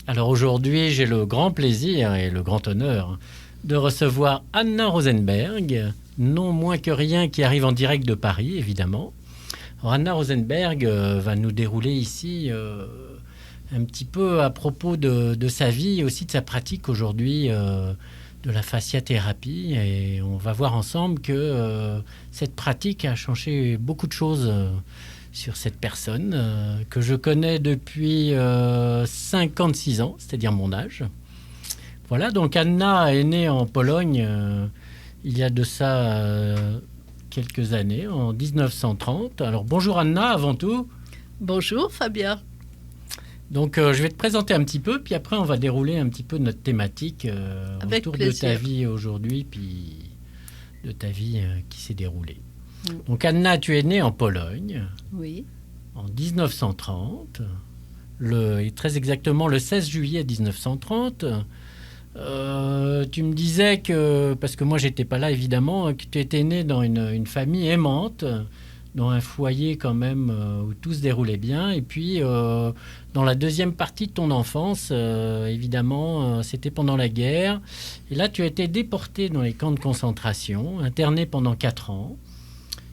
Alors aujourd'hui, j'ai le grand plaisir et le grand honneur de recevoir Anna Rosenberg, non moins que rien qui arrive en direct de Paris, évidemment. Alors Anna Rosenberg va nous dérouler ici un petit peu à propos de sa vie et aussi de sa pratique aujourd'hui de la fasciathérapie. Et on va voir ensemble que cette pratique a changé beaucoup de choses sur cette personne que je connais depuis 56 ans, c'est-à-dire mon âge. Voilà, donc Anna est née en Pologne il y a de ça quelques années, en 1930. Alors bonjour Anna, avant tout. Bonjour Fabien. Donc je vais te présenter un petit peu, puis après on va dérouler un petit peu notre thématique autour plaisir. De ta vie aujourd'hui, puis de ta vie qui s'est déroulée. Donc Anna, tu es née en Pologne. Oui. En 1930, et très exactement le 16 juillet 1930. Tu me disais que, parce que moi j'étais pas là évidemment, que tu étais née dans une famille aimante, dans un foyer quand même où tout se déroulait bien. Et puis dans la deuxième partie de ton enfance, évidemment, c'était pendant la guerre. Et là, tu as été déportée dans les camps de concentration, internée pendant 4 ans.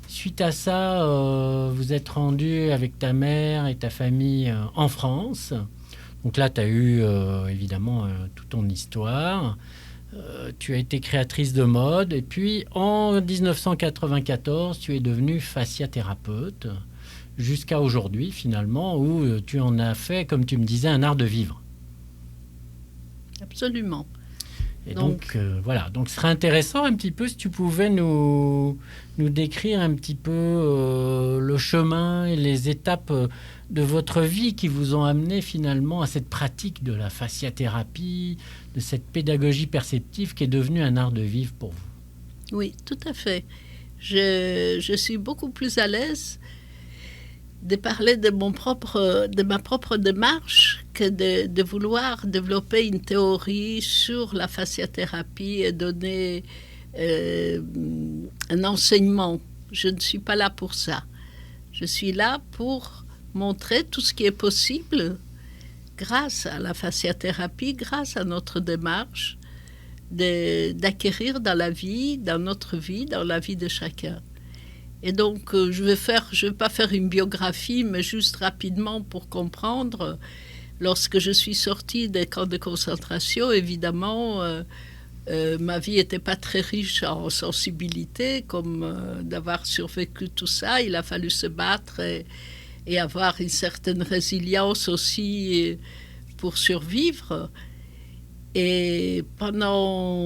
Suite à ça, vous êtes rendu avec ta mère et ta famille en France. Donc là, tu as eu évidemment toute ton histoire. Tu as été créatrice de mode. Et puis, en 1994, tu es devenue fasciathérapeute. Jusqu'à aujourd'hui, finalement, où tu en as fait, comme tu me disais, un art de vivre. Absolument. Et donc voilà, donc ce serait intéressant un petit peu si tu pouvais nous décrire un petit peu le chemin et les étapes de votre vie qui vous ont amené finalement à cette pratique de la fasciathérapie, de cette pédagogie perceptive qui est devenue un art de vivre pour vous. Oui, tout à fait. Je suis beaucoup plus à l'aise de parler de ma propre démarche que de vouloir développer une théorie sur la fasciathérapie et donner un enseignement. Je ne suis pas là pour ça. Je suis là pour montrer tout ce qui est possible grâce à la fasciathérapie, grâce à notre démarche d'acquérir dans la vie, dans notre vie, dans la vie de chacun. Et donc, je vais pas faire une biographie, mais juste rapidement pour comprendre. Lorsque je suis sortie des camps de concentration, évidemment, ma vie n'était pas très riche en sensibilité, comme d'avoir survécu tout ça. Il a fallu se battre et avoir une certaine résilience aussi pour survivre. Et pendant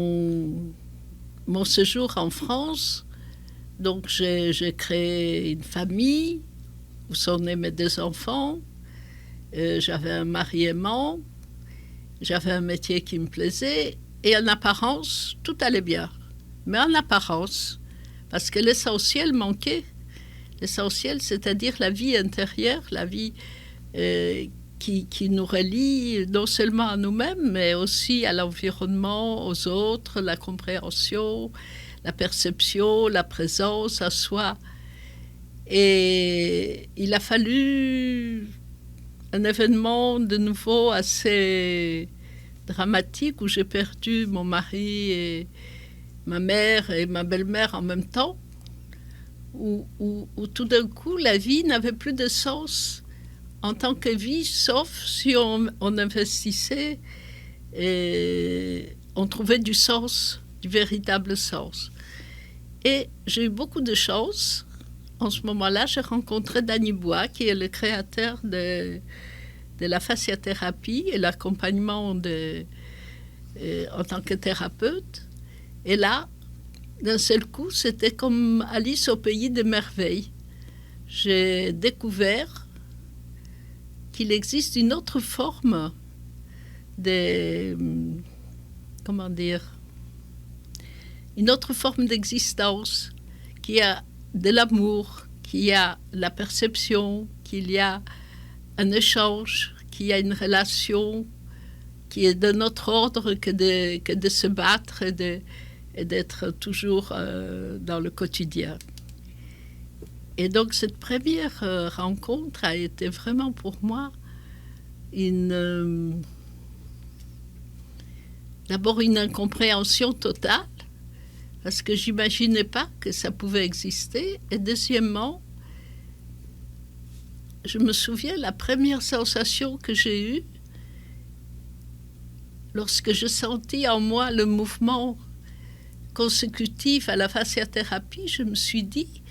mon séjour en France, donc j'ai créé une famille où sont nés mes 2 enfants. J'avais un mari aimant, j'avais un métier qui me plaisait et en apparence, tout allait bien. Mais en apparence, parce que l'essentiel manquait. L'essentiel, c'est-à-dire la vie intérieure, la vie qui nous relie non seulement à nous-mêmes, mais aussi à l'environnement, aux autres, la compréhension, la perception, la présence à soi. Et il a fallu un événement de nouveau assez dramatique où j'ai perdu mon mari et ma mère et ma belle-mère en même temps, où tout d'un coup la vie n'avait plus de sens en tant que vie, sauf si on investissait et on trouvait du sens, du véritable sens. Et j'ai eu beaucoup de chance. En ce moment-là, j'ai rencontré Danny Bois, qui est le créateur de la fasciathérapie et l'accompagnement en tant que thérapeute. Et là, d'un seul coup, c'était comme Alice au pays des merveilles. J'ai découvert qu'il existe une autre forme une autre forme d'existence, qui a de l'amour, qui a la perception, qu'il y a un échange, qu'il y a une relation qui est de notre ordre que de se battre et d'être toujours dans le quotidien. Et donc cette première rencontre a été vraiment pour moi une d'abord une incompréhension totale, parce que j'imaginais pas que ça pouvait exister. Et deuxièmement, je me souviens la première sensation que j'ai eue lorsque je sentis en moi le mouvement consécutif à la fasciathérapie. Je me suis dit,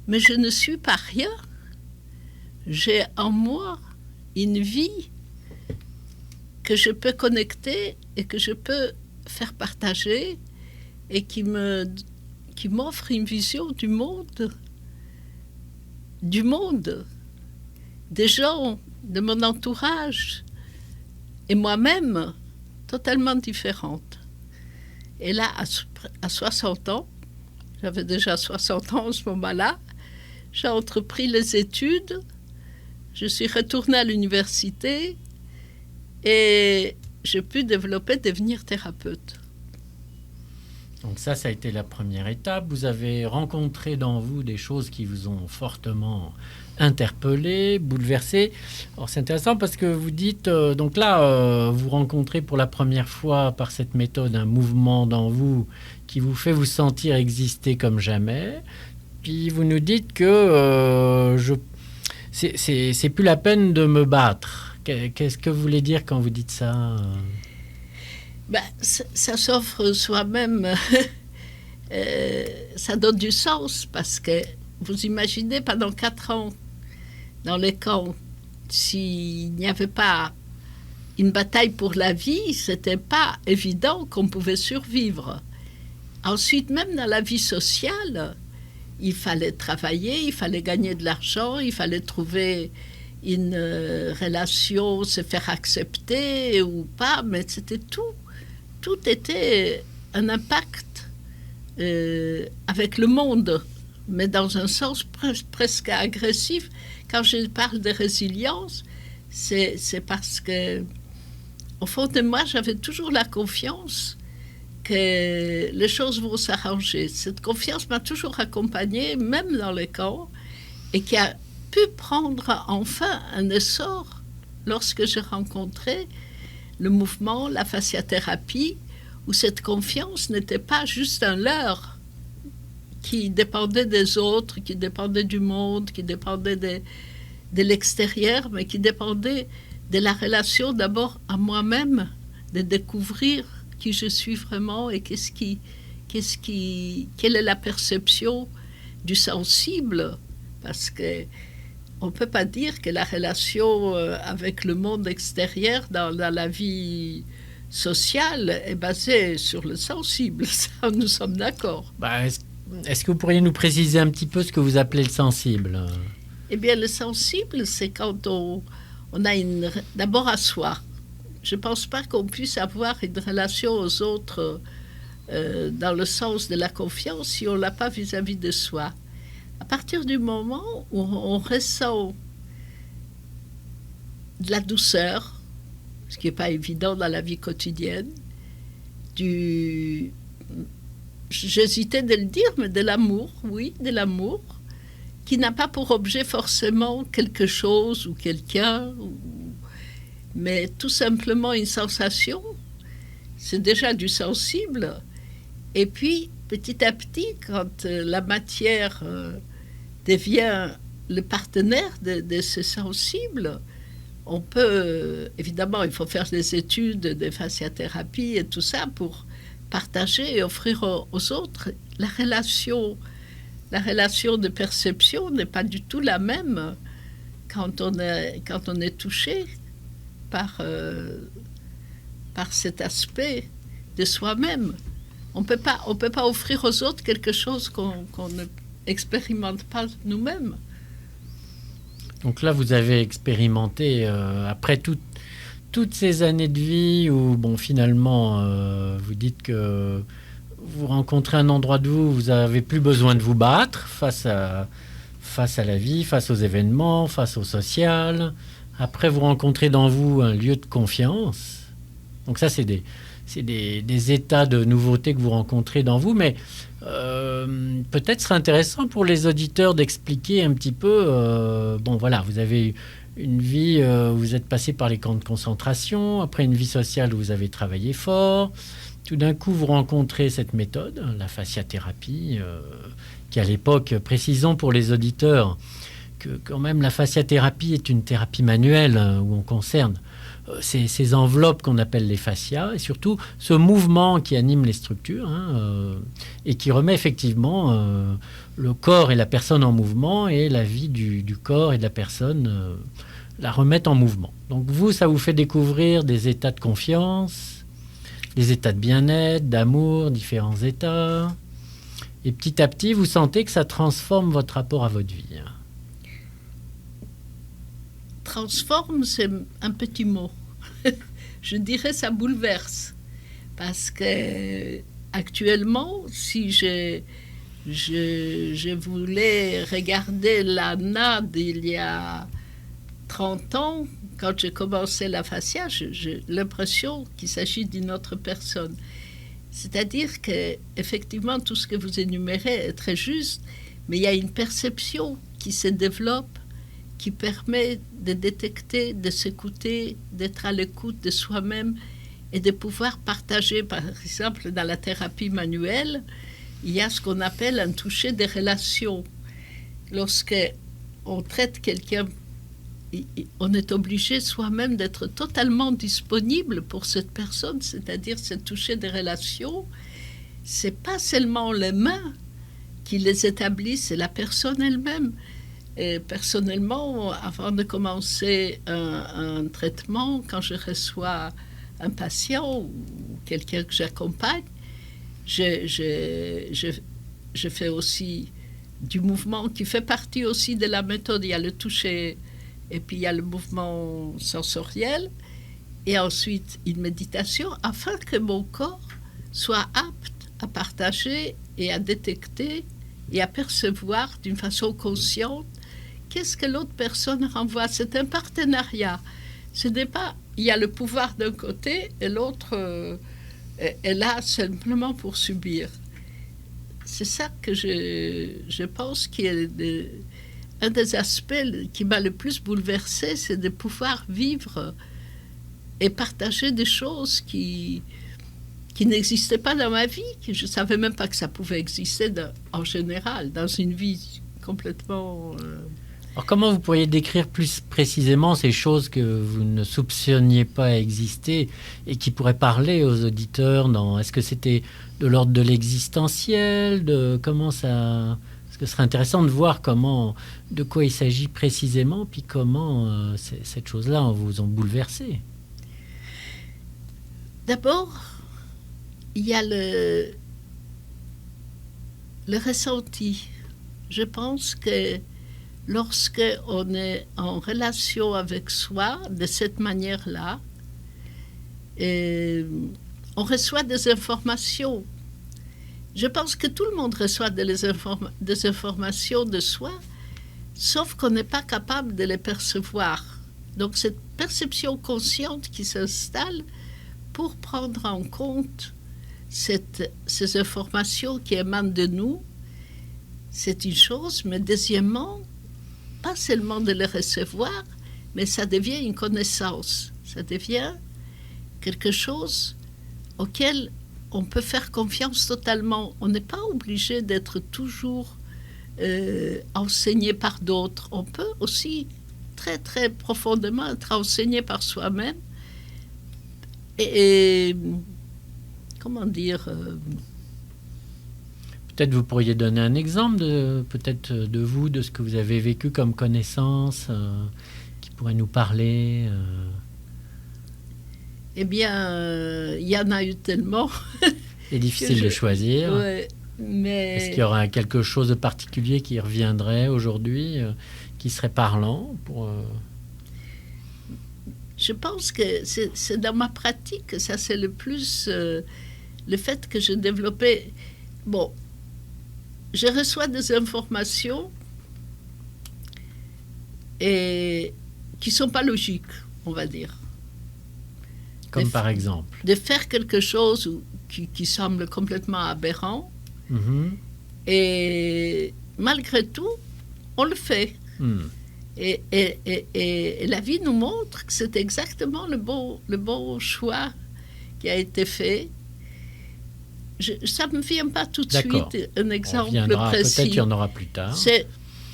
mais je ne suis pas rien. J'ai en moi une vie que je peux connecter et que je peux faire partager et qui m'offre une vision du monde, des gens, de mon entourage et moi-même, totalement différente. Et là, à 60 ans, j'avais déjà 60 ans à ce moment-là, j'ai entrepris les études, je suis retournée à l'université et j'ai pu devenir thérapeute. Donc ça a été la première étape. Vous avez rencontré dans vous des choses qui vous ont fortement interpellé, bouleversé. Alors c'est intéressant parce que vous dites, donc là, vous rencontrez pour la première fois par cette méthode un mouvement dans vous qui vous fait vous sentir exister comme jamais. Puis vous nous dites que c'est plus la peine de me battre. Qu'est-ce que vous voulez dire quand vous dites ça ? Ça s'offre soi-même, ça donne du sens, parce que vous imaginez pendant 4 ans dans les camps, s'il n'y avait pas une bataille pour la vie, c'était pas évident qu'on pouvait survivre. Ensuite, même dans la vie sociale, il fallait travailler, il fallait gagner de l'argent, il fallait trouver une relation, se faire accepter ou pas, mais c'était tout. Tout était un impact avec le monde, mais dans un sens presque agressif. Quand je parle de résilience, c'est parce que, au fond de moi, j'avais toujours la confiance que les choses vont s'arranger. Cette confiance m'a toujours accompagnée, même dans les camps, et qui a pu prendre enfin un essor lorsque j'ai rencontré le mouvement, la fasciathérapie, où cette confiance n'était pas juste un leurre qui dépendait des autres, qui dépendait du monde, qui dépendait de l'extérieur, mais qui dépendait de la relation d'abord à moi-même, de découvrir qui je suis vraiment et quelle est la perception du sensible, parce que on ne peut pas dire que la relation avec le monde extérieur dans la vie sociale est basée sur le sensible. Ça, nous sommes d'accord. Est-ce que vous pourriez nous préciser un petit peu ce que vous appelez le sensible ? Eh bien, le sensible, c'est quand on a d'abord à soi. Je ne pense pas qu'on puisse avoir une relation aux autres dans le sens de la confiance si on ne l'a pas vis-à-vis de soi. À partir du moment où on ressent de la douceur, ce qui n'est pas évident dans la vie quotidienne, j'hésitais de le dire, mais de l'amour, oui, de l'amour, qui n'a pas pour objet forcément quelque chose ou quelqu'un, mais tout simplement une sensation, c'est déjà du sensible. Et puis, petit à petit, quand la matière devient le partenaire de ce sensible, on peut, évidemment, il faut faire des études de fasciathérapie et tout ça pour partager et offrir aux autres. La relation de perception n'est pas du tout la même quand on est touché par cet aspect de soi-même. On peut pas offrir aux autres quelque chose qu'on ne expérimente pas nous-mêmes. Donc là, vous avez expérimenté, après toutes ces années de vie où, finalement, vous dites que vous rencontrez un endroit de vous n'avez plus besoin de vous battre face à la vie, face aux événements, face au social. Après, vous rencontrez dans vous un lieu de confiance. Donc ça, c'est des états de nouveauté que vous rencontrez dans vous, mais peut-être serait intéressant pour les auditeurs d'expliquer un petit peu, vous avez une vie où vous êtes passé par les camps de concentration, après une vie sociale où vous avez travaillé fort. Tout d'un coup, vous rencontrez cette méthode, la fasciathérapie, qui à l'époque, précisons pour les auditeurs, que quand même la fasciathérapie est une thérapie manuelle où on concerne ces enveloppes qu'on appelle les fascias et surtout ce mouvement qui anime les structures et qui remet effectivement le corps et la personne en mouvement et la vie du corps et de la personne la remettent en mouvement. Donc vous, ça vous fait découvrir des états de confiance, des états de bien-être, d'amour, différents états. Et petit à petit, vous sentez que ça transforme votre rapport à votre vie. Transforme, c'est un petit mot. Je dirais ça bouleverse. Parce que actuellement, si je voulais regarder l'Anna d'il y a 30 ans, quand j'ai commencé la fascia, j'ai l'impression qu'il s'agit d'une autre personne. C'est-à-dire qu'effectivement, tout ce que vous énumérez est très juste, mais il y a une perception qui se développe, qui permet de détecter, de s'écouter, d'être à l'écoute de soi-même et de pouvoir partager. Par exemple, dans la thérapie manuelle, il y a ce qu'on appelle un toucher des relations. Lorsque on traite quelqu'un, on est obligé soi-même d'être totalement disponible pour cette personne, c'est-à-dire ce toucher des relations. C'est pas seulement les mains qui les établissent, c'est la personne elle-même. Et personnellement, avant de commencer un traitement, quand je reçois un patient ou quelqu'un que j'accompagne, je fais aussi du mouvement qui fait partie aussi de la méthode. Il y a le toucher et puis il y a le mouvement sensoriel et ensuite une méditation afin que mon corps soit apte à partager et à détecter et à percevoir d'une façon consciente qu'est-ce que l'autre personne renvoie. C'est un partenariat. Ce n'est pas, il y a le pouvoir d'un côté et l'autre est là simplement pour subir. C'est ça que je pense qui est un des aspects qui m'a le plus bouleversé, c'est de pouvoir vivre et partager des choses qui n'existaient pas dans ma vie, que je ne savais même pas que ça pouvait exister en général, dans une vie complètement... Alors comment vous pourriez décrire plus précisément ces choses que vous ne soupçonniez pas exister et qui pourraient parler aux auditeurs est-ce que c'était de l'ordre de l'existentiel, comment ça... Parce que ce serait intéressant de voir de quoi il s'agit précisément, puis comment cette chose-là vous ont bouleversé. D'abord, il y a le ressenti. Je pense que lorsque on est en relation avec soi de cette manière-là, on reçoit des informations. Je pense que tout le monde reçoit des informations de soi, sauf qu'on n'est pas capable de les percevoir. Donc cette perception consciente qui s'installe pour prendre en compte ces informations qui émanent de nous, c'est une chose, mais deuxièmement, pas seulement de les recevoir, mais ça devient une connaissance. Ça devient quelque chose auquel on peut faire confiance totalement. On n'est pas obligé d'être toujours enseigné par d'autres. On peut aussi très, très profondément être enseigné par soi-même. Et comment dire... Peut-être vous pourriez donner un exemple de vous, de ce que vous avez vécu comme connaissance, qui pourrait nous parler. Eh bien, il y en a eu tellement. C'est difficile de choisir. Ouais, mais... Est-ce qu'il y aura quelque chose de particulier qui reviendrait aujourd'hui, qui serait parlant pour... Je pense que c'est dans ma pratique, ça c'est le plus... le fait que j'ai développé... Bon, je reçois des informations et qui ne sont pas logiques, on va dire. Comme par exemple de faire quelque chose qui semble complètement aberrant. Mm-hmm. Et malgré tout, on le fait. Mm. Et la vie nous montre que c'est exactement le bon choix qui a été fait. Ça ne me vient pas tout de suite un exemple précis. Peut-être qu'il y en aura plus tard.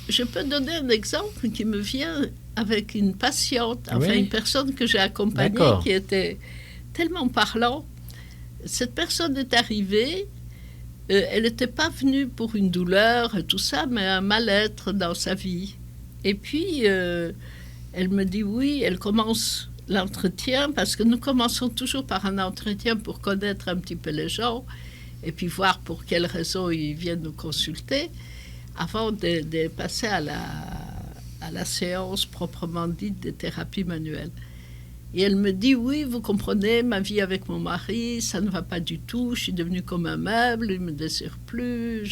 Je peux donner un exemple qui me vient avec une patiente, enfin une personne que j'ai accompagnée qui était tellement parlant. Cette personne est arrivée, elle n'était pas venue pour une douleur et tout ça, mais un mal-être dans sa vie. Et puis, elle me dit oui, elle commence l'entretien, parce que nous commençons toujours par un entretien pour connaître un petit peu les gens, et puis voir pour quelles raisons ils viennent nous consulter, avant de passer à la séance proprement dite de thérapie manuelle. Et elle me dit, oui, vous comprenez, ma vie avec mon mari, ça ne va pas du tout, je suis devenue comme un meuble, il ne me désire plus,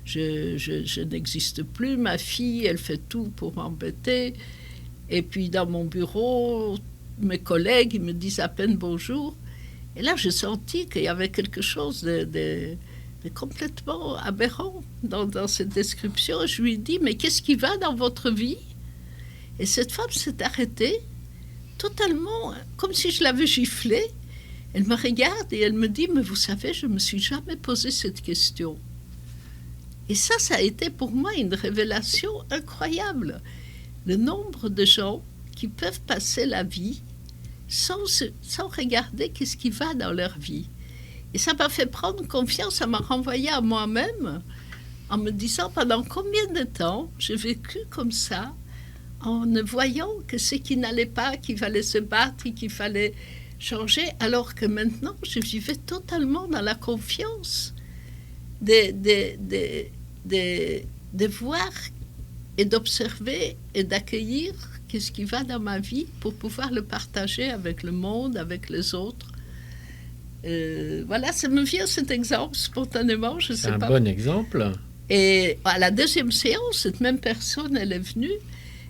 je n'existe plus, ma fille, elle fait tout pour m'embêter. Et puis dans mon bureau, mes collègues, ils me disent à peine bonjour. Et là, j'ai senti qu'il y avait quelque chose de complètement aberrant dans cette description. Je lui ai dit, mais qu'est-ce qui va dans votre vie? Et cette femme s'est arrêtée, totalement, comme si je l'avais giflée. Elle me regarde et elle me dit, mais vous savez, je ne me suis jamais posé cette question. Et ça a été pour moi une révélation incroyable. Le nombre de gens qui peuvent passer la vie sans regarder qu'est-ce qui va dans leur vie. Et ça m'a fait prendre confiance, ça m'a renvoyé à moi-même en me disant pendant combien de temps j'ai vécu comme ça, en ne voyant que ce qui n'allait pas, qu'il fallait se battre et qu'il fallait changer, alors que maintenant je vivais totalement dans la confiance de voir et d'observer et d'accueillir qu'est-ce qui va dans ma vie pour pouvoir le partager avec le monde, avec les autres. Voilà, ça me vient cet exemple spontanément, je sais pas. C'est un bon exemple. Et à la deuxième séance, cette même personne, elle est venue,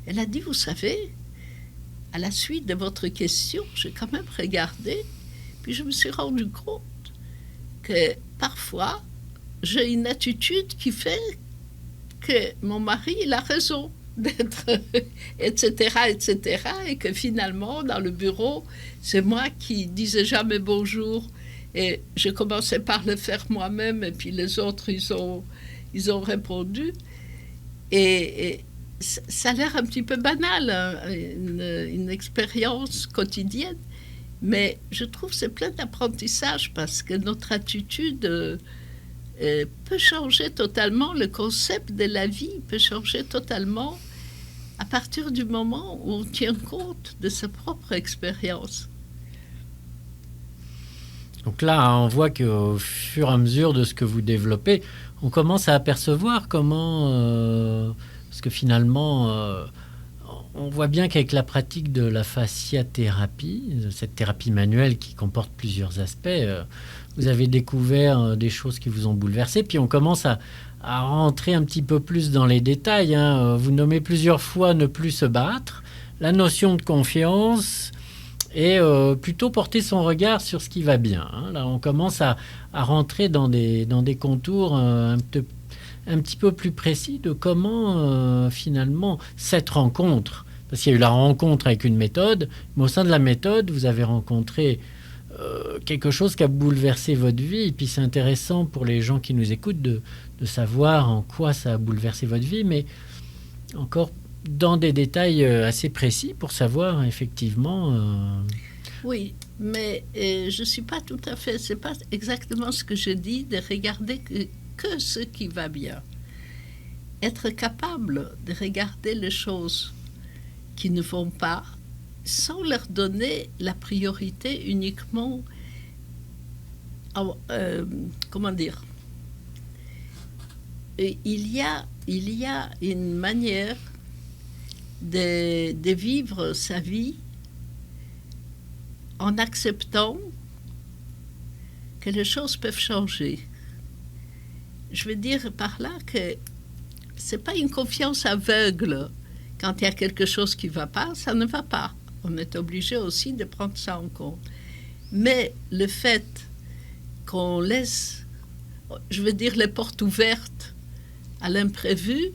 elle a dit, vous savez, à la suite de votre question, j'ai quand même regardé, puis je me suis rendu compte que parfois, j'ai une attitude qui fait que mon mari, il a raison d'être, etc., et que finalement, dans le bureau, c'est moi qui disais jamais bonjour, et je commençais par le faire moi-même, et puis les autres, ils ont répondu, et ça a l'air un petit peu banal, hein, une expérience quotidienne, mais je trouve que c'est plein d'apprentissage, parce que notre attitude peut changer totalement, le concept de la vie peut changer totalement à partir du moment où on tient compte de sa propre expérience. Donc là, on voit qu'au fur et à mesure de ce que vous développez, on commence à apercevoir comment... parce que finalement, on voit bien qu'avec la pratique de la fasciathérapie, cette thérapie manuelle qui comporte plusieurs aspects, vous avez découvert des choses qui vous ont bouleversé, puis on commence à rentrer un petit peu plus dans les détails. Hein. Vous nommez plusieurs fois ne plus se battre, la notion de confiance et plutôt porter son regard sur ce qui va bien. Hein. Là, on commence à rentrer dans des contours un petit peu plus précis de comment finalement cette rencontre, parce qu'il y a eu la rencontre avec une méthode, mais au sein de la méthode, vous avez rencontré quelque chose qui a bouleversé votre vie, et puis c'est intéressant pour les gens qui nous écoutent de savoir en quoi ça a bouleversé votre vie, mais encore dans des détails assez précis pour savoir effectivement... Oui, mais je ne suis pas tout à fait... C'est pas exactement ce que je dis, de regarder que ce qui va bien. Être capable de regarder les choses qui ne vont pas sans leur donner la priorité uniquement... comment dire? Il y a une manière de vivre sa vie en acceptant que les choses peuvent changer. Je veux dire par là que c'est pas une confiance aveugle. Quand il y a quelque chose qui ne va pas, ça ne va pas. On est obligé aussi de prendre ça en compte. Mais le fait qu'on laisse, je veux dire, les portes ouvertes à l'imprévu,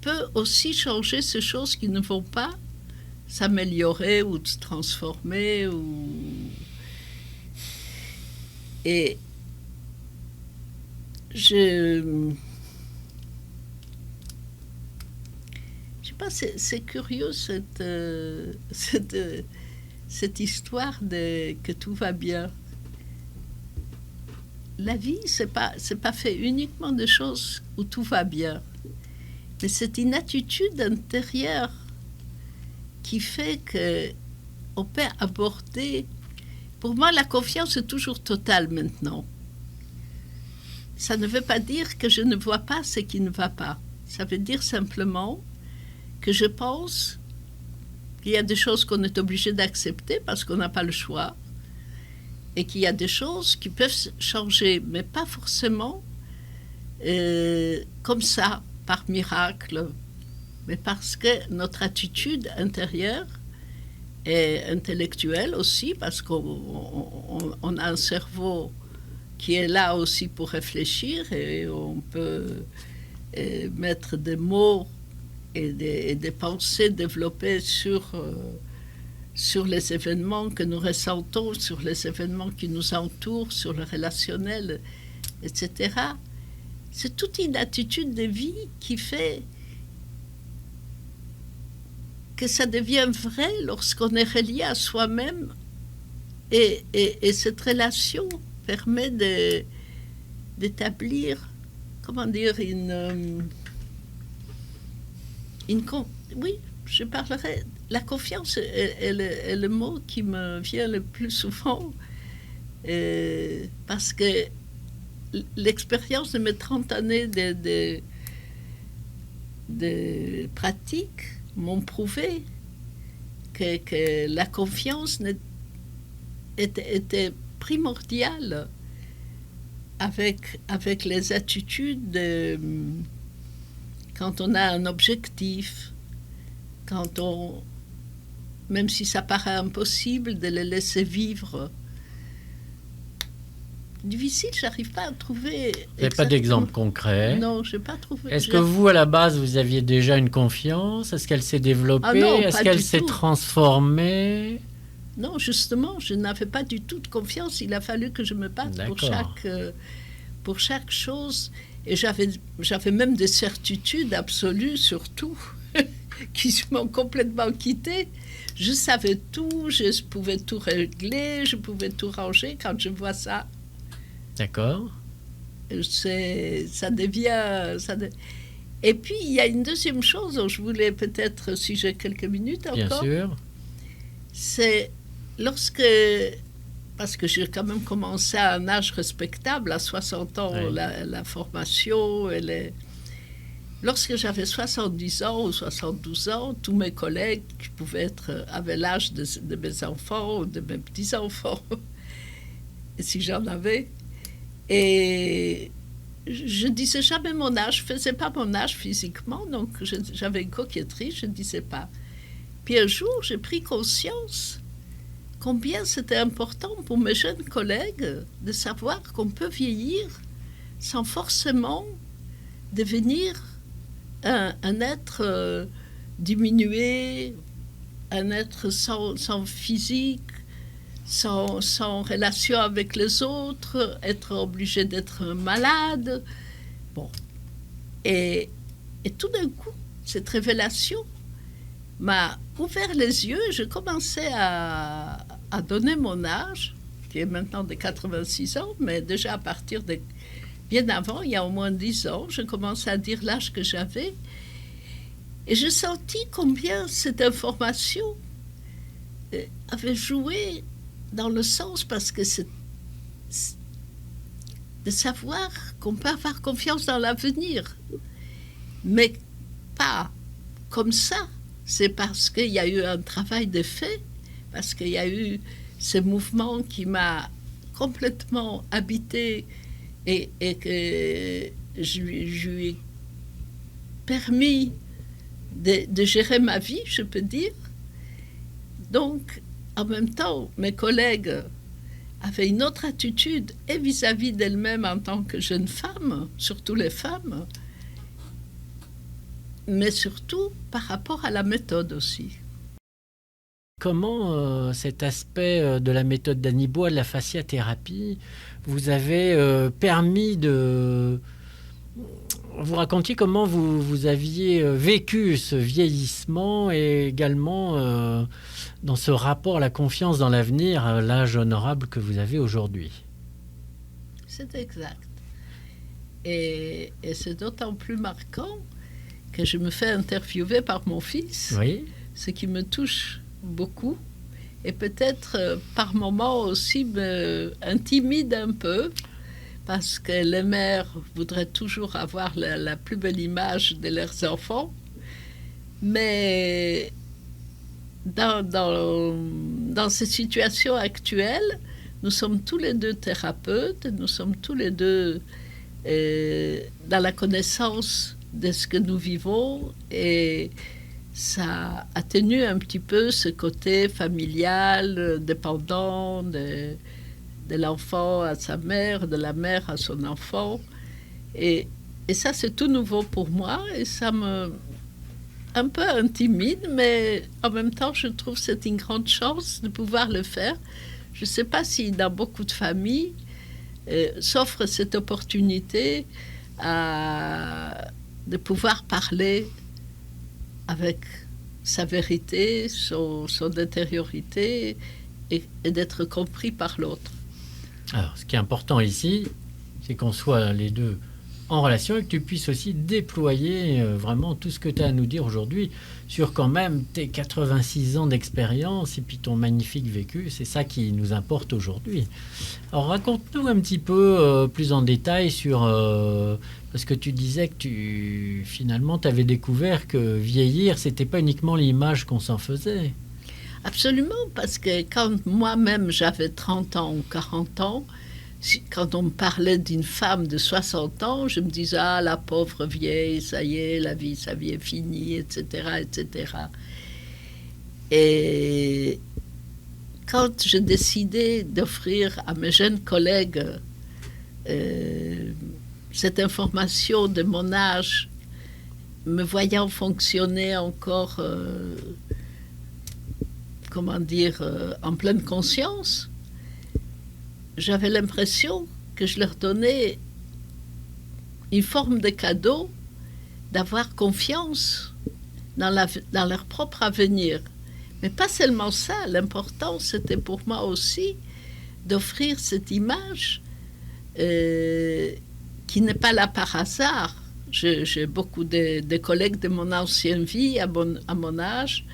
peut aussi changer ces choses qui ne vont pas, s'améliorer ou se transformer. Et je sais pas, c'est curieux cette histoire que tout va bien. La vie, c'est pas fait uniquement de choses où tout va bien, mais c'est une attitude intérieure qui fait que on peut aborder. Pour moi, la confiance est toujours totale maintenant. Ça ne veut pas dire que je ne vois pas ce qui ne va pas. Ça veut dire simplement que je pense qu'il y a des choses qu'on est obligé d'accepter parce qu'on n'a pas le choix, et qu'il y a des choses qui peuvent changer, mais pas forcément comme ça, par miracle, mais parce que notre attitude intérieure est intellectuelle aussi, parce qu'on a un cerveau qui est là aussi pour réfléchir, et on peut mettre des mots et des pensées développées sur les événements que nous ressentons, sur les événements qui nous entourent, sur le relationnel, etc. C'est toute une attitude de vie qui fait que ça devient vrai lorsqu'on est relié à soi-même, et cette relation permet d'établir, comment dire, oui, je parlerai. La confiance est le mot qui me vient le plus souvent, parce que l'expérience de mes 30 années de pratique m'ont prouvé que la confiance était primordiale avec les attitudes quand on a un objectif, même si ça paraît impossible, de le laisser vivre. Difficile, j'arrive pas à trouver. Vous n'avez pas d'exemple concret? Non, je n'ai pas trouvé. Est-ce que vous, à la base, vous aviez déjà une confiance? Est-ce qu'elle s'est développée? Ah non, est-ce qu'elle s'est transformée? Non, justement, je n'avais pas du tout de confiance. Il a fallu que je me batte pour chaque chose. Et j'avais même des certitudes absolues sur tout, qui m'ont complètement quittée. Je savais tout, je pouvais tout régler, je pouvais tout ranger. Quand je vois ça, d'accord, ça devient... Et puis, il y a une deuxième chose dont je voulais peut-être, si j'ai quelques minutes encore. Bien sûr. C'est lorsque... Parce que j'ai quand même commencé à un âge respectable, à 60 ans, oui. La formation. Lorsque j'avais 70 ans ou 72 ans, tous mes collègues qui avaient l'âge de mes enfants ou de mes petits-enfants, si j'en avais. Et je ne disais jamais mon âge, je ne faisais pas mon âge physiquement, donc j'avais une coquetterie, je ne disais pas. Puis un jour, j'ai pris conscience combien c'était important pour mes jeunes collègues de savoir qu'on peut vieillir sans forcément devenir un être diminué, un être sans physique, sans relation avec les autres, être obligé d'être malade. Bon. Et tout d'un coup, cette révélation m'a ouvert les yeux. Je commençais à donner mon âge, qui est maintenant de 86 ans, mais déjà à partir de... Bien avant, il y a au moins 10 ans, je commençais à dire l'âge que j'avais. Et j'ai senti combien cette information avait joué dans le sens, parce que c'est de savoir qu'on peut avoir confiance dans l'avenir. Mais pas comme ça. C'est parce qu'il y a eu un travail de fait, parce qu'il y a eu ce mouvement qui m'a complètement habité et que je lui ai permis de gérer ma vie, je peux dire. Donc, en même temps, mes collègues avaient une autre attitude, et vis-à-vis d'elles-mêmes en tant que jeunes femmes, surtout les femmes. mais surtout par rapport à la méthode aussi. Comment cet aspect de la méthode d'Annie Bois, de la fasciathérapie, vous avez permis de... Vous racontiez comment vous aviez vécu ce vieillissement et également dans ce rapport à la confiance dans l'avenir, à l'âge honorable que vous avez aujourd'hui. C'est exact. Et c'est d'autant plus marquant que je me fais interviewer par mon fils, oui. Ce qui me touche beaucoup et peut-être par moments aussi me intimide un peu parce que les mères voudraient toujours avoir la plus belle image de leurs enfants, mais dans ces situations actuelles, nous sommes tous les deux thérapeutes, nous sommes tous les deux dans la connaissance de ce que nous vivons et ça atténue un petit peu ce côté familial, dépendant de l'enfant à sa mère, de la mère à son enfant. Et ça, c'est tout nouveau pour moi et ça me un peu intimide, mais en même temps, je trouve que c'est une grande chance de pouvoir le faire. Je ne sais pas si dans beaucoup de familles s'offre cette opportunité de pouvoir parler avec sa vérité, son intériorité et d'être compris par l'autre. Alors, ce qui est important ici, c'est qu'on soit les deux en relation et que tu puisses aussi déployer vraiment tout ce que tu as à nous dire aujourd'hui sur quand même tes 86 ans d'expérience et puis ton magnifique vécu. C'est ça qui nous importe aujourd'hui. Alors, raconte-nous un petit peu plus en détail sur... parce que tu disais que finalement, tu avais découvert que vieillir, c'était pas uniquement l'image qu'on s'en faisait. Absolument, parce que quand moi-même j'avais 30 ans ou 40 ans, quand on me parlait d'une femme de 60 ans, je me disais « Ah, la pauvre vieille, ça y est, la vie, sa vie est finie, etc. etc. » Et quand j'ai décidé d'offrir à mes jeunes collègues cette information de mon âge, me voyant fonctionner encore, en pleine conscience, j'avais l'impression que je leur donnais une forme de cadeau, d'avoir confiance dans leur propre avenir. Mais pas seulement ça, l'important c'était pour moi aussi d'offrir cette image qui n'est pas là par hasard. J'ai beaucoup de collègues de mon ancienne vie à mon âge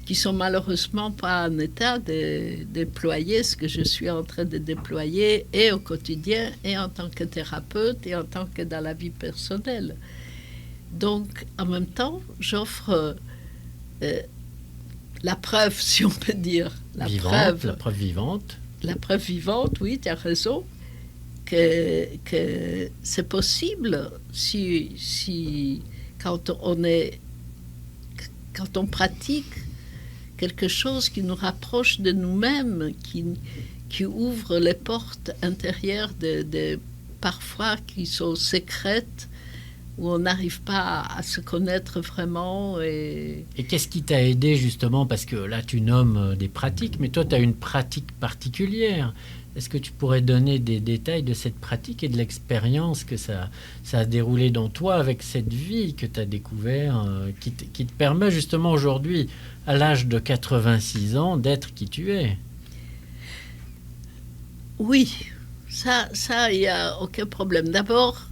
qui sont malheureusement pas en état de déployer ce que je suis en train de déployer et au quotidien et en tant que thérapeute et en tant que dans la vie personnelle. Donc, en même temps, j'offre la preuve, si on peut dire. La preuve vivante. La preuve vivante, oui, tu as raison, que c'est possible si quand on pratique quelque chose qui nous rapproche de nous-mêmes, qui ouvre les portes intérieures parfois qui sont secrètes, où on n'arrive pas à se connaître vraiment. Et qu'est-ce qui t'a aidé justement, parce que là tu nommes des pratiques, mais toi tu as une pratique particulière. Est-ce que tu pourrais donner des détails de cette pratique et de l'expérience que ça a déroulé dans toi avec cette vie que tu as découvert, qui te permet justement aujourd'hui, à l'âge de 86 ans, d'être qui tu es? Oui, ça, il n'y a aucun problème. D'abord,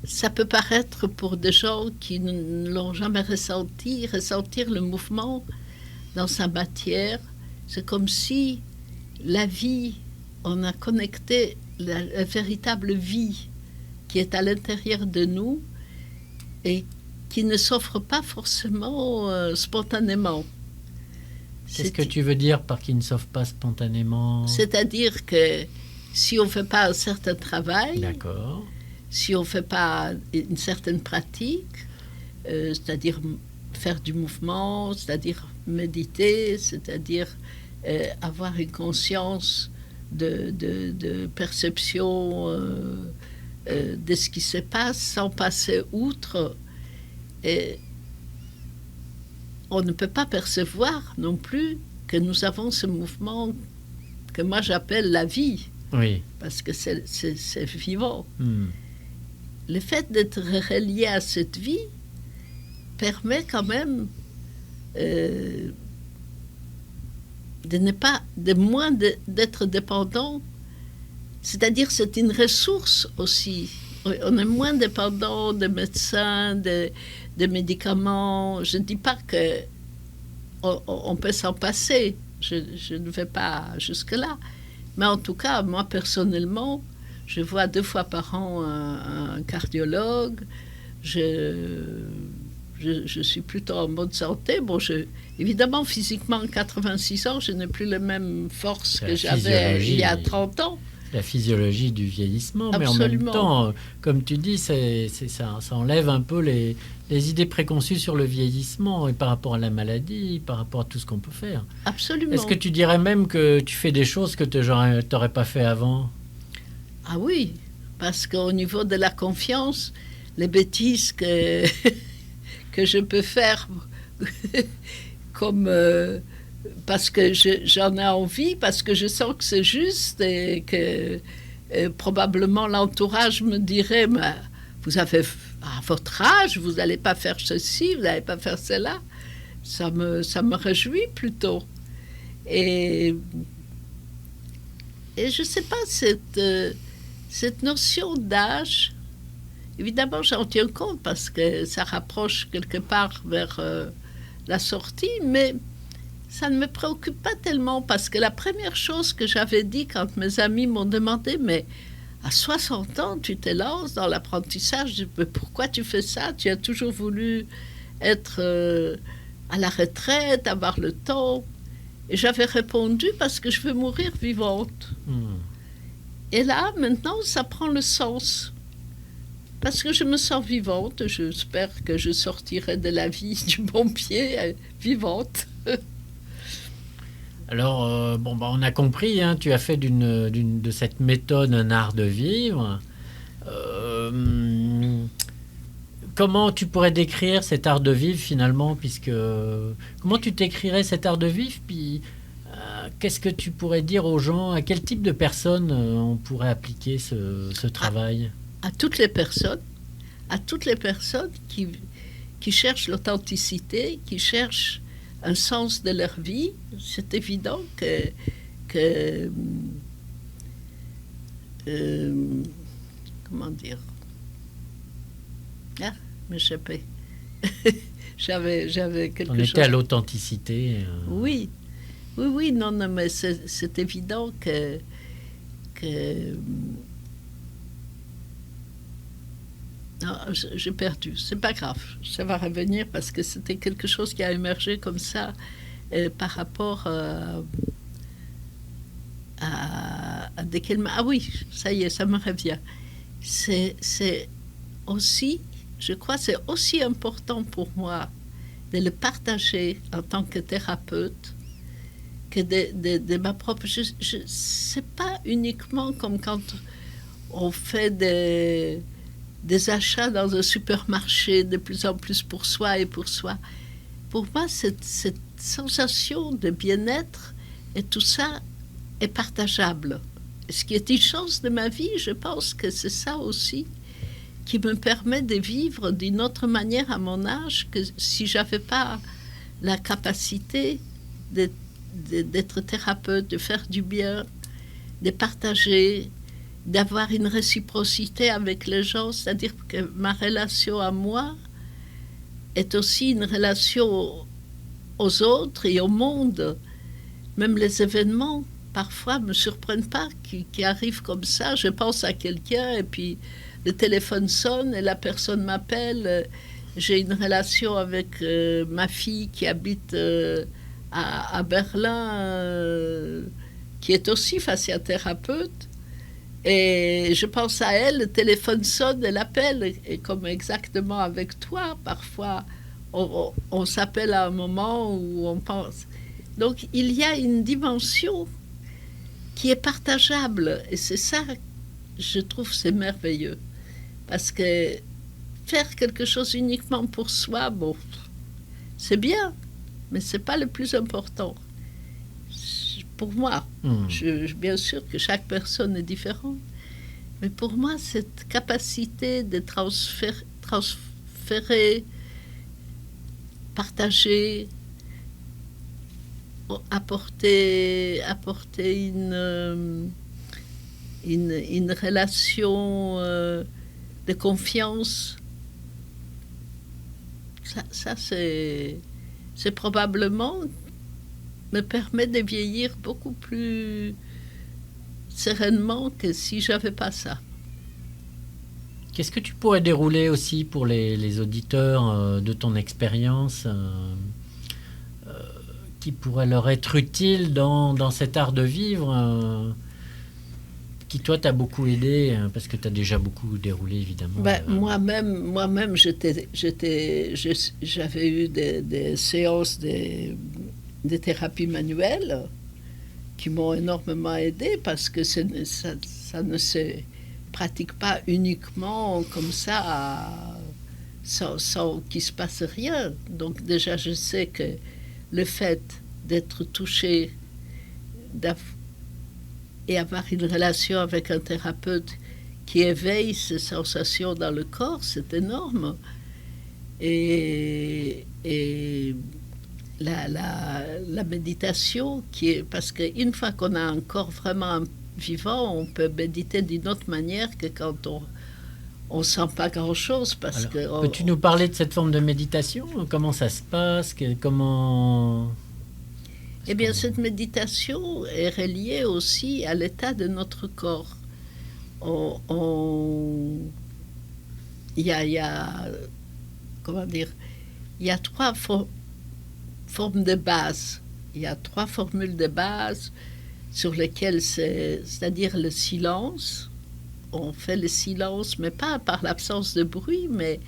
ça peut paraître pour des gens qui ne l'ont jamais ressentir le mouvement dans sa matière. C'est comme si la vie, on a connecté la véritable vie qui est à l'intérieur de nous et qui ne s'offre pas forcément spontanément. Qu'est-ce que tu veux dire par qui ne s'offre pas spontanément? C'est-à-dire que si on ne fait pas un certain travail, d'accord, si on ne fait pas une certaine pratique, c'est-à-dire faire du mouvement, c'est-à-dire méditer, c'est-à-dire avoir une conscience de perception de ce qui se passe sans passer outre Et on ne peut pas percevoir non plus que nous avons ce mouvement que moi j'appelle la vie, Oui. parce que c'est vivant. Hmm. Le fait d'être relié à cette vie permet quand même d'être dépendant. C'est-à-dire c'est une ressource aussi. On est moins dépendant des médecins, des médicaments. Je ne dis pas qu'on peut s'en passer. Je ne vais pas jusque-là. Mais en tout cas, moi personnellement, je vois 2 fois par an un cardiologue. Je suis plutôt en bonne santé. Bon, évidemment, physiquement, à 86 ans, je n'ai plus la même force que j'avais il y a 30 ans. La physiologie du vieillissement, Absolument. Mais en même temps, comme tu dis, ça enlève un peu les idées préconçues sur le vieillissement et par rapport à la maladie, par rapport à tout ce qu'on peut faire. Absolument. Est-ce que tu dirais même que tu fais des choses que tu n'aurais pas fait avant? Ah oui, parce qu'au niveau de la confiance, les bêtises que je peux faire comme parce que j'en ai envie, parce que je sens que c'est juste et que probablement l'entourage me dirait mais vous avez à votre âge, vous n'allez pas faire ceci, vous n'allez pas faire cela. Ça me réjouit plutôt. Et je ne sais pas, cette notion d'âge, évidemment, j'en tiens compte parce que ça rapproche quelque part vers la sortie, mais ça ne me préoccupe pas tellement parce que la première chose que j'avais dit quand mes amis m'ont demandé, mais à 60 ans, tu te lances dans l'apprentissage, je dis, mais pourquoi tu fais ça? Tu as toujours voulu être à la retraite, avoir le temps. Et j'avais répondu parce que je veux mourir vivante. Et là, maintenant, ça prend le sens. Parce que je me sens vivante, j'espère que je sortirai de la vie du bon pied vivante. Alors, on a compris, hein, tu as fait de cette méthode un art de vivre. Comment tu pourrais décrire cet art de vivre finalement, comment tu décrirais cet art de vivre, puis qu'est-ce que tu pourrais dire aux gens, à quel type de personnes on pourrait appliquer ce travail? À toutes les personnes qui cherchent l'authenticité, qui cherchent un sens de leur vie. C'est évident que comment dire, m'échappé. j'avais quelque chose. On était à l'authenticité. Oui, non, mais c'est évident que non, j'ai perdu. C'est pas grave, ça va revenir parce que c'était quelque chose qui a émergé comme ça par rapport à des quelques... Ah oui, ça y est, ça me revient. C'est aussi, je crois, c'est aussi important pour moi de le partager en tant que thérapeute que de ma propre... c'est pas uniquement comme quand on fait des achats dans un supermarché de plus en plus pour soi et pour soi. Pour moi, cette sensation de bien-être et tout ça est partageable. Ce qui est une chance de ma vie, je pense que c'est ça aussi qui me permet de vivre d'une autre manière à mon âge que si j'avais pas la capacité d'être thérapeute, de faire du bien, de partager, d'avoir une réciprocité avec les gens, c'est-à-dire que ma relation à moi est aussi une relation aux autres et au monde. Même les événements, parfois, ne me surprennent pas, qui arrivent comme ça. Je pense à quelqu'un et puis le téléphone sonne et la personne m'appelle. J'ai une relation avec ma fille qui habite à Berlin, qui est aussi fasciathérapeute. Et je pense à elle, le téléphone sonne, elle appelle, et comme exactement avec toi, parfois on s'appelle à un moment où on pense. Donc il y a une dimension qui est partageable, et c'est ça, je trouve, c'est merveilleux, parce que faire quelque chose uniquement pour soi, bon, c'est bien, mais c'est pas le plus important. Pour moi, bien sûr que chaque personne est différente, mais pour moi, cette capacité de transférer, partager, apporter une relation de confiance, ça c'est probablement me permet de vieillir beaucoup plus sereinement que si j'avais pas ça. Qu'est-ce que tu pourrais dérouler aussi pour les auditeurs de ton expérience qui pourrait leur être utile dans cet art de vivre qui toi t'a beaucoup aidé parce que tu as déjà beaucoup déroulé évidemment. Moi-même j'avais eu des séances de thérapie manuelle qui m'ont énormément aidé parce que ça ne se pratique pas uniquement comme ça sans qu'il se passe rien. Donc déjà je sais que le fait d'être touché et avoir une relation avec un thérapeute qui éveille ces sensations dans le corps, c'est énorme. Et la méditation, parce qu'une fois qu'on a un corps vraiment vivant, on peut méditer d'une autre manière que quand on sent pas grand-chose. Peux-tu nous parler de cette forme de méditation ? Comment ça se passe ? Eh bien, cette méditation est reliée aussi à l'état de notre corps. Il y a trois formes de base. Il y a trois formules de base sur lesquelles c'est-à-dire le silence. On fait le silence, mais pas par l'absence de bruit, mais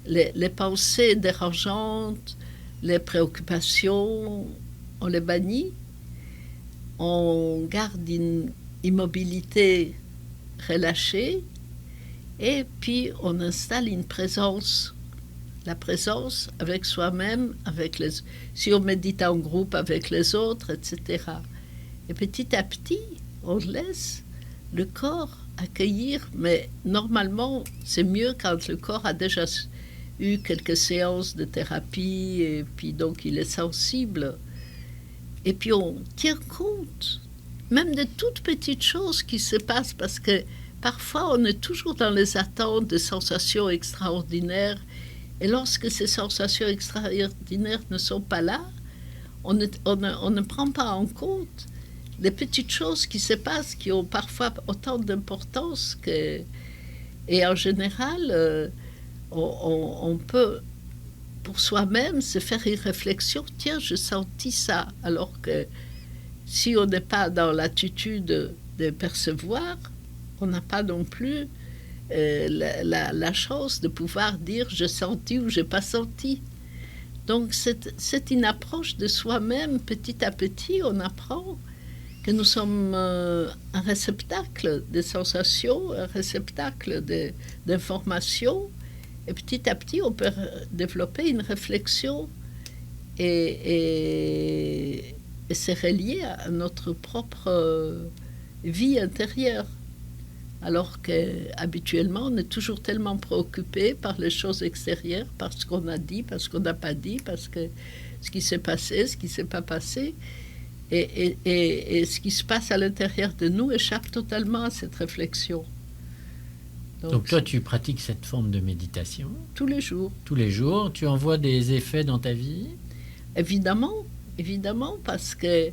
les pensées dérangeantes, les préoccupations, on les bannit. On garde une immobilité relâchée et puis on installe une présence. La présence avec soi-même, si on médite en groupe avec les autres, etc. Et petit à petit, on laisse le corps accueillir, mais normalement, c'est mieux quand le corps a déjà eu quelques séances de thérapie et puis donc il est sensible. Et puis on tient compte, même de toutes petites choses qui se passent, parce que parfois on est toujours dans les attentes de sensations extraordinaires. Et lorsque ces sensations extraordinaires ne sont pas là, on ne prend pas en compte les petites choses qui se passent, qui ont parfois autant d'importance que... Et en général, on peut, pour soi-même, se faire une réflexion. Tiens, je sentis ça. Alors que si on n'est pas dans l'attitude de percevoir, on n'a pas non plus la chance de pouvoir dire j'ai senti ou j'ai pas senti. Donc c'est une approche de soi-même. Petit à petit, on apprend que nous sommes un réceptacle de sensations, un réceptacle d'informations, et petit à petit, on peut développer une réflexion et c'est relié à notre propre vie intérieure. Alors qu'habituellement, on est toujours tellement préoccupé par les choses extérieures, par ce qu'on a dit, par ce qu'on n'a pas dit, parce que ce qui s'est passé, ce qui ne s'est pas passé. Et ce qui se passe à l'intérieur de nous échappe totalement à cette réflexion. Donc toi, tu pratiques cette forme de méditation ? Tous les jours. Tous les jours. Tu en vois des effets dans ta vie ? Évidemment, parce que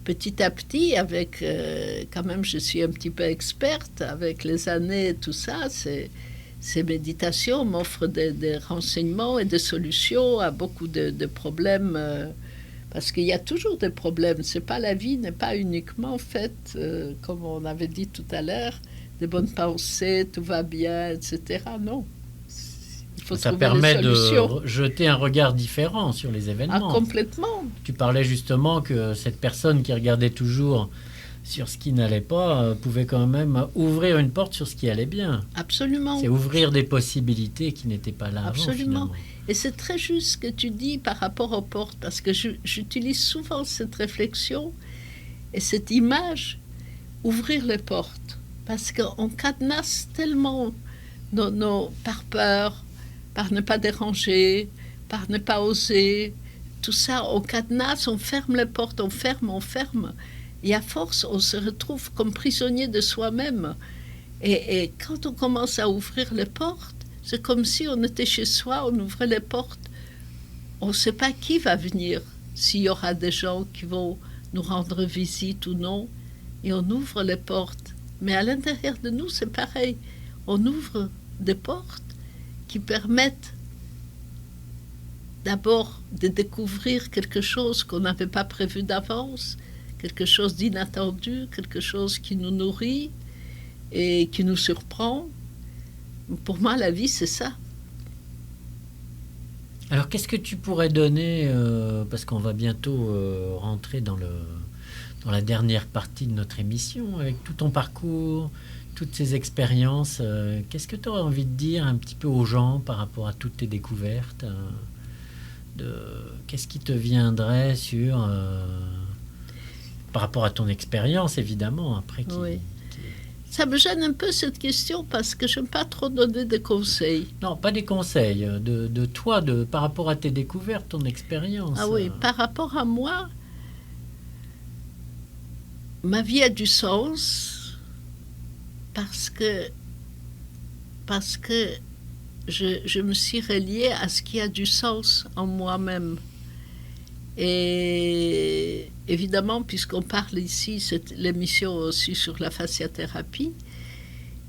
petit à petit, avec quand même, je suis un petit peu experte, avec les années, tout ça, ces méditations m'offrent des renseignements et des solutions à beaucoup de problèmes. Parce qu'il y a toujours des problèmes. La vie n'est pas uniquement faite, comme on avait dit tout à l'heure, de bonnes pensées, tout va bien, etc. Non. Il faut ça trouver permet des solutions. De jeter un regard différent sur les événements. Ah, complètement. Tu parlais justement que cette personne qui regardait toujours sur ce qui n'allait pas pouvait quand même ouvrir une porte sur ce qui allait bien. Absolument. C'est ouvrir des possibilités qui n'étaient pas là Absolument. avant, finalement. Et c'est très juste ce que tu dis par rapport aux portes, parce que j'utilise souvent cette réflexion et cette image, ouvrir les portes. Parce qu'on cadenasse tellement par peur, par ne pas déranger, par ne pas oser. Tout ça, on cadenasse, on ferme les portes, on ferme. Et à force, on se retrouve comme prisonnier de soi-même. Et quand on commence à ouvrir les portes, c'est comme si on était chez soi, on ouvrait les portes. On ne sait pas qui va venir, s'il y aura des gens qui vont nous rendre visite ou non. Et on ouvre les portes. Mais à l'intérieur de nous, c'est pareil. On ouvre des portes qui permettent d'abord de découvrir quelque chose qu'on n'avait pas prévu d'avance, quelque chose d'inattendu, quelque chose qui nous nourrit et qui nous surprend. Pour moi, la vie, c'est ça. Alors, qu'est-ce que tu pourrais donner, parce qu'on va bientôt rentrer dans la dernière partie de notre émission, avec tout ton parcours, toutes ces expériences, qu'est-ce que tu aurais envie de dire un petit peu aux gens par rapport à toutes tes découvertes qu'est-ce qui te viendrait par rapport à ton expérience, évidemment, après Oui. Ça me gêne un peu cette question parce que je n'aime pas trop donner des conseils. Non, pas des conseils, de toi, par rapport à tes découvertes, ton expérience. Ah oui, par rapport à moi, ma vie a du sens parce que je me suis reliée à ce qui a du sens en moi-même. Et évidemment, puisqu'on parle ici, c'est l'émission aussi sur la fasciathérapie,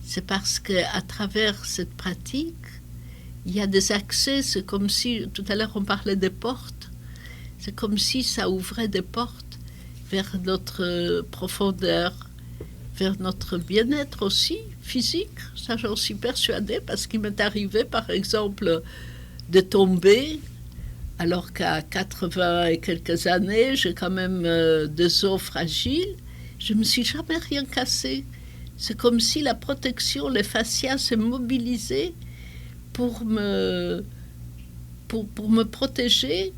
c'est parce qu'à travers cette pratique, il y a des accès, c'est comme si, tout à l'heure on parlait des portes, c'est comme si ça ouvrait des portes vers notre profondeur, vers notre bien-être aussi, physique. Ça, j'en suis persuadée, parce qu'il m'est arrivé, par exemple, de tomber, alors qu'à 80 et quelques années, j'ai quand même des os fragiles. Je ne me suis jamais rien cassé. C'est comme si la protection, les fascias s'est mobilisée pour me protéger.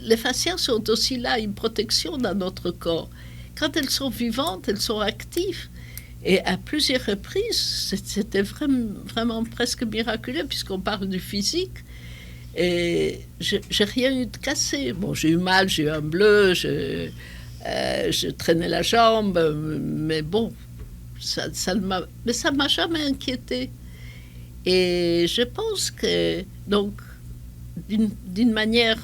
Les fascias sont aussi là, une protection dans notre corps. Quand elles sont vivantes, elles sont actives. Et à plusieurs reprises, c'était vraiment presque miraculeux, puisqu'on parle du physique. Et j'ai rien eu de cassé. Bon, j'ai eu mal, j'ai eu un bleu, je traînais la jambe, mais bon, ça ne m'a jamais inquiété. Et je pense que, donc, d'une manière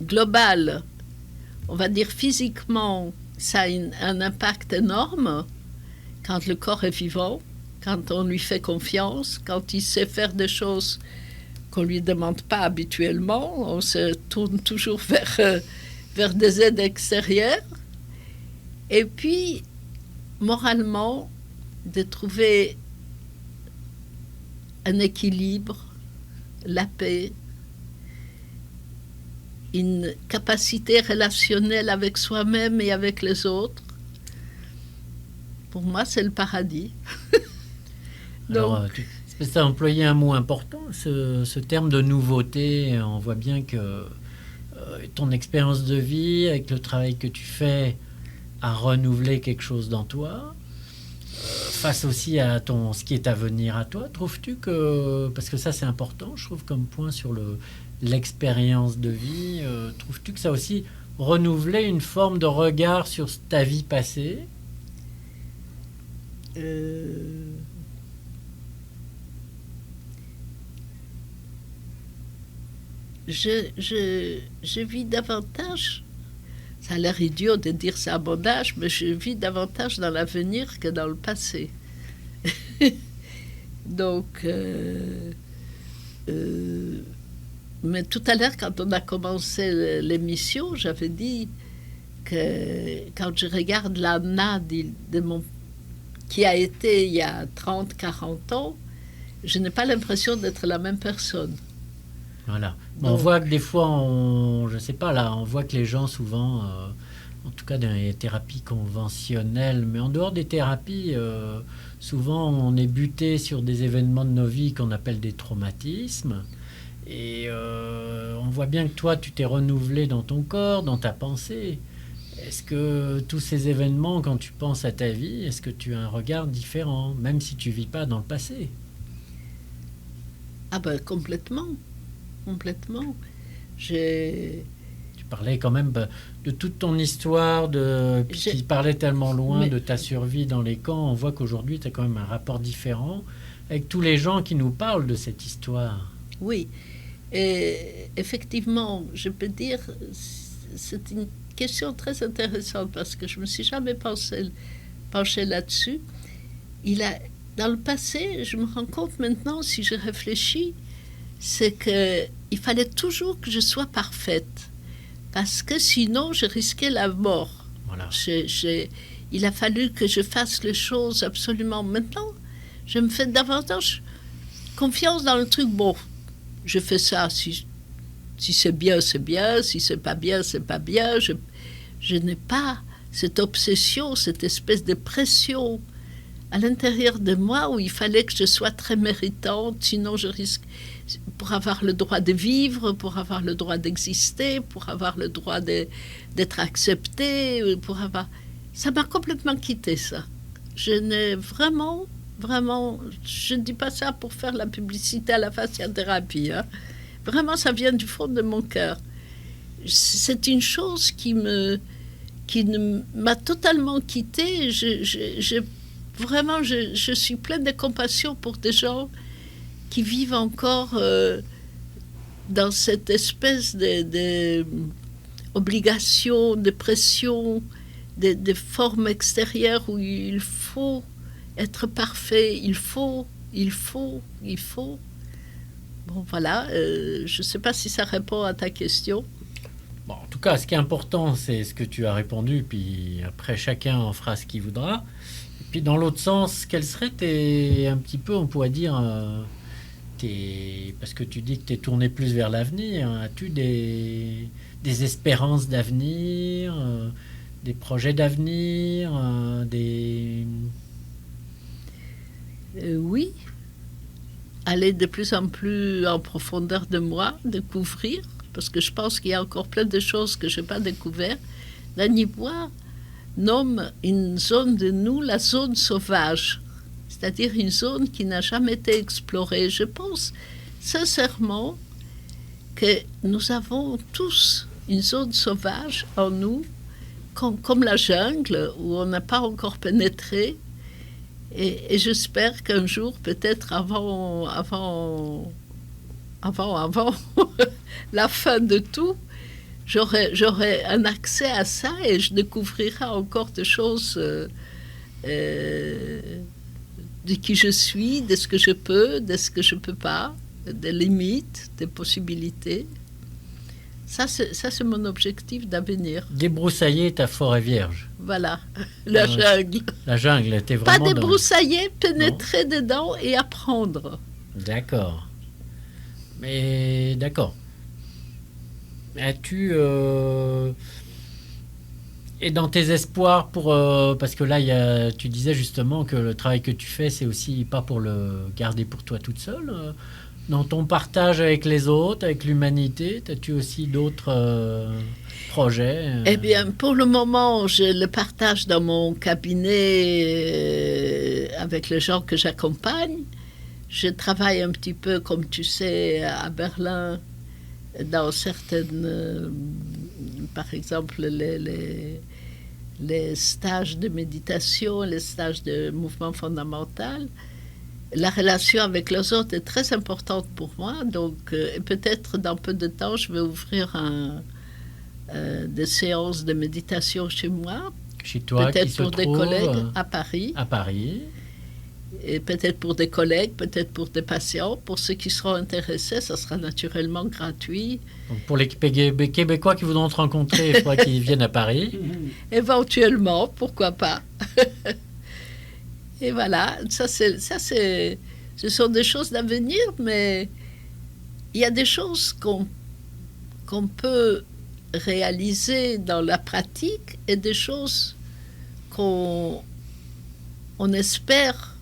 globale, on va dire physiquement, ça a un impact énorme quand le corps est vivant, quand on lui fait confiance, quand il sait faire des choses qu'on ne lui demande pas habituellement. On se tourne toujours vers des aides extérieures. Et puis, moralement, de trouver un équilibre, la paix, une capacité relationnelle avec soi-même et avec les autres. Pour moi, c'est le paradis. Alors, tu as employé un mot important, ce terme de nouveauté. On voit bien que ton expérience de vie, avec le travail que tu fais, a renouvelé quelque chose dans toi. Face aussi à ce qui est à venir à toi, trouves-tu que, parce que ça c'est important, je trouve, comme point sur l'expérience de vie, trouves-tu que ça a aussi renouvelé une forme de regard sur ta vie passée? Je vis davantage, ça a l'air idiot de dire ça à mon âge, mais je vis davantage dans l'avenir que dans le passé. Donc, mais tout à l'heure, quand on a commencé l'émission, j'avais dit que quand je regarde l'Anna qui a été il y a 30, 40 ans, je n'ai pas l'impression d'être la même personne. Voilà. Donc, On voit que des fois, je sais pas, là, on voit que les gens souvent, en tout cas dans les thérapies conventionnelles, mais en dehors des thérapies, souvent on est buté sur des événements de nos vies qu'on appelle des traumatismes. Et on voit bien que toi, tu t'es renouvelé dans ton corps, dans ta pensée. Est-ce que tous ces événements, quand tu penses à ta vie, est-ce que tu as un regard différent, même si tu vis pas dans le passé? ah ben complètement, complètement. J'ai, Tu parlais quand même de toute ton histoire, j'ai, qui parlait tellement loin mais de ta survie dans les camps. On voit qu'aujourd'hui, tu as quand même un rapport différent avec tous les gens qui nous parlent de cette histoire. oui, et effectivement, je peux dire, c'est une question très intéressante parce que je me suis jamais penchée là-dessus. Il a, dans le passé, je me rends compte maintenant, si je réfléchis, c'est que il fallait toujours que je sois parfaite parce que sinon je risquais la mort. Voilà. Il a fallu que je fasse les choses absolument. Maintenant, je me fais davantage confiance dans le truc. Bon, je fais ça. Si c'est bien, c'est bien. Si c'est pas bien, c'est pas bien. Je n'ai pas cette obsession, cette espèce de pression à l'intérieur de moi où il fallait que je sois très méritante, sinon je risque, pour avoir le droit de vivre, pour avoir le droit d'exister, pour avoir le droit d'être acceptée, pour avoir... Ça m'a complètement quitté, ça. Je n'ai vraiment, je ne dis pas ça pour faire la publicité à la fasciathérapie, hein. Vraiment, ça vient du fond de mon cœur. C'est une chose qui m'a totalement quittée. Vraiment, je suis pleine de compassion pour des gens qui vivent encore dans cette espèce de obligation, de pression, de formes extérieures où il faut être parfait, il faut. Bon, voilà, je ne sais pas si ça répond à ta question. Bon, en tout cas, ce qui est important, c'est ce que tu as répondu, puis après, chacun en fera ce qu'il voudra. Et puis, dans l'autre sens, quels seraient un petit peu, on pourrait dire, parce que tu dis que tu es tourné plus vers l'avenir, as-tu des espérances d'avenir, des projets d'avenir, Oui, aller de plus en plus en profondeur de moi, découvrir, parce que je pense qu'il y a encore plein de choses que je n'ai pas découvertes. La Nibois nomme une zone de nous la zone sauvage, c'est-à-dire une zone qui n'a jamais été explorée. Je pense sincèrement que nous avons tous une zone sauvage en nous, comme la jungle, où on n'a pas encore pénétré. Et j'espère qu'un jour, peut-être avant la fin de tout, j'aurai un accès à ça et je découvrirai encore des choses de qui je suis, de ce que je peux, de ce que je ne peux pas, des limites, des possibilités. Ça, c'est mon objectif d'avenir. Débroussailler ta forêt vierge. Voilà, la jungle. La jungle, t'es Pas vraiment débroussailler, pénétrer dedans et apprendre. D'accord. Mais d'accord. As-tu... Et dans tes espoirs pour... parce que là, tu disais justement que le travail que tu fais, c'est aussi pas pour le garder pour toi toute seule. Dans ton partage avec les autres, avec l'humanité, as-tu aussi d'autres projets Eh bien, pour le moment, je le partage dans mon cabinet avec les gens que j'accompagne. Je travaille un petit peu, comme tu sais, à Berlin, dans certaines... par exemple, les stages de méditation, les stages de mouvement fondamental. La relation avec les autres est très importante pour moi, donc peut-être dans peu de temps, je vais ouvrir des séances de méditation chez moi. Chez toi, peut-être qui se pour des trouve, collègues à Paris. À Paris. Et peut-être pour des collègues, peut-être pour des patients. Pour ceux qui seront intéressés, ça sera naturellement gratuit. Donc pour les Québécois qui voudront te rencontrer, il faudra qu'ils viennent à Paris. Éventuellement, pourquoi pas. Et voilà, ce sont des choses d'avenir, mais il y a des choses qu'on peut réaliser dans la pratique et des choses qu'on espère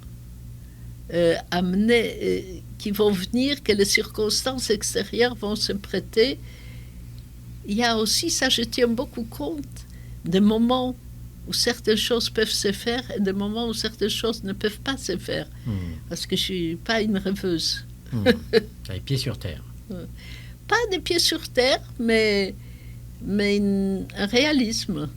amener, qui vont venir, que les circonstances extérieures vont se prêter. Il y a aussi, ça je tiens beaucoup compte, des moments où certaines choses peuvent se faire et des moments où certaines choses ne peuvent pas se faire. Parce que je ne suis pas une rêveuse. Tu as les pieds sur terre. Pas des pieds sur terre, mais un réalisme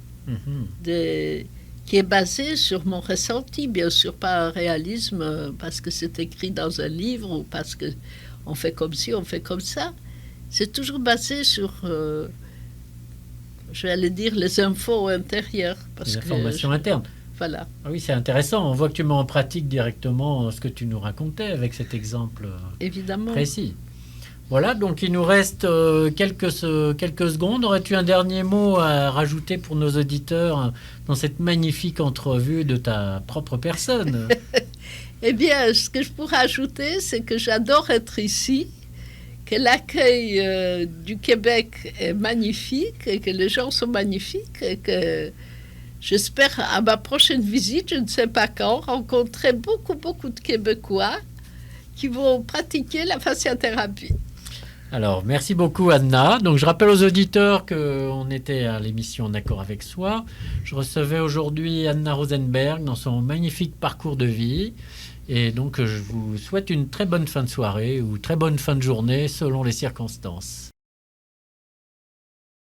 qui est basé sur mon ressenti, bien sûr, pas un réalisme parce que c'est écrit dans un livre ou parce qu'on fait comme ci, on fait comme ça. C'est toujours basé sur, je vais aller dire, les infos intérieures. Les informations internes. Voilà. Ah oui, c'est intéressant. On voit que tu mets en pratique directement ce que tu nous racontais avec cet exemple évidemment précis. Voilà, donc il nous reste quelques secondes. Aurais-tu un dernier mot à rajouter pour nos auditeurs dans cette magnifique entrevue de ta propre personne? Eh bien, ce que je pourrais ajouter, c'est que j'adore être ici, que l'accueil du Québec est magnifique et que les gens sont magnifiques et que j'espère à ma prochaine visite, je ne sais pas quand, rencontrer beaucoup de Québécois qui vont pratiquer la fasciathérapie. Alors, merci beaucoup Anna. Donc, je rappelle aux auditeurs qu'on était à l'émission En accord avec soi. Je recevais aujourd'hui Anna Rosenberg dans son magnifique parcours de vie. Et donc, je vous souhaite une très bonne fin de soirée ou très bonne fin de journée selon les circonstances.